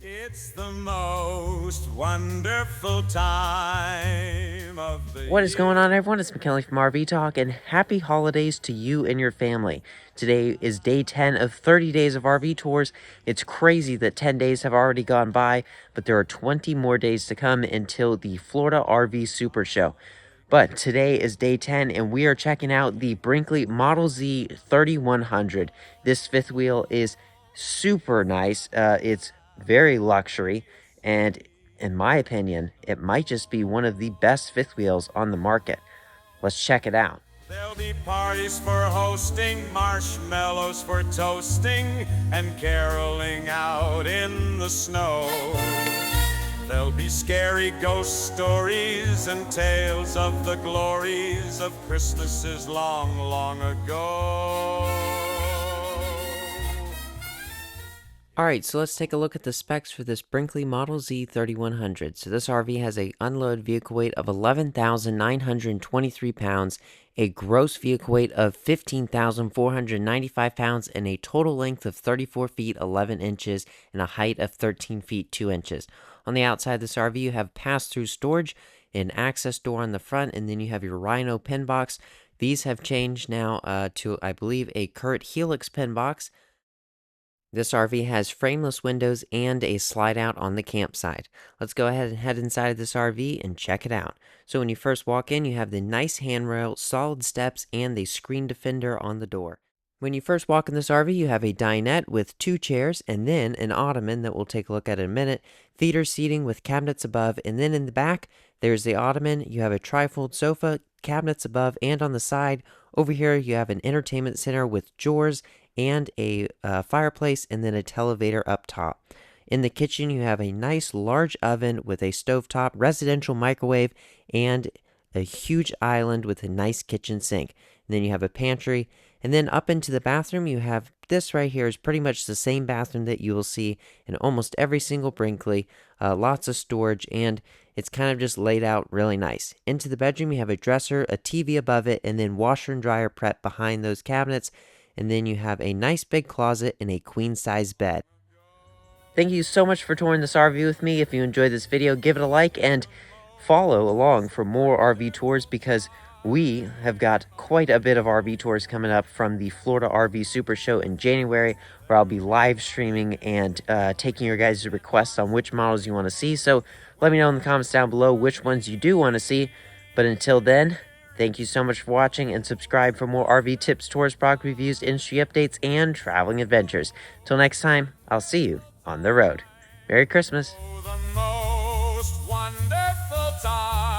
It's the most wonderful time of the What is going year. on, everyone? It's McKinley from RV Talk, and happy holidays to you and your family. Today is day 10 of 30 days of RV tours. It's crazy that 10 days have already gone by, but there are 20 more days to come until the Florida RV Super Show. But today is day 10, and we are checking out the Brinkley Model Z 3100. This fifth wheel is super nice. It's very luxury, and in my opinion, it might just be one of the best fifth wheels on the market. Let's check it out. There'll be parties for hosting, marshmallows for toasting, and caroling out in the snow. There'll be scary ghost stories and tales of the glories of Christmases long, long ago. Alright, so let's take a look at the specs for this Brinkley Model Z 3100. So this RV has a unloaded vehicle weight of 11,923 pounds, a gross vehicle weight of 15,495 pounds, and a total length of 34 feet 11 inches and a height of 13 feet 2 inches. On the outside of this RV, you have pass-through storage, an access door on the front, and then you have your Rhino pin box. These have changed now to, I believe, a Kurt Helix pin box. This RV has frameless windows and a slide out on the campsite. Let's go ahead and head inside of this RV and check it out. So when you first walk in, you have the nice handrail, solid steps, and the screen defender on the door. When you first walk in this RV, you have a dinette with 2 chairs and then an ottoman that we'll take a look at in a minute, theater seating with cabinets above, and then in the back, there's the ottoman. You have a trifold sofa, cabinets above and on the side. Over here, you have an entertainment center with drawers and a fireplace, and then a televator up top. In the kitchen, you have a nice large oven with a stovetop, residential microwave, and a huge island with a nice kitchen sink. And then you have a pantry. And then up into the bathroom, you have this right here is pretty much the same bathroom that you will see in almost every single Brinkley. Lots of storage, and it's kind of just laid out really nice. Into the bedroom, you have a dresser, a TV above it, and then washer and dryer prep behind those cabinets. And then you have a nice big closet and a queen-size bed. Thank you so much for touring this RV with me. If you enjoyed this video, give it a like and follow along for more RV tours, because we have got quite a bit of RV tours coming up from the Florida RV Super Show in January, where I'll be live streaming and taking your guys' requests on which models you want to see. So let me know in the comments down below which ones you do want to see. But until then, thank you so much for watching, and subscribe for more RV tips, tours, product reviews, industry updates, and traveling adventures. Till next time, I'll see you on the road. Merry Christmas. The most wonderful time.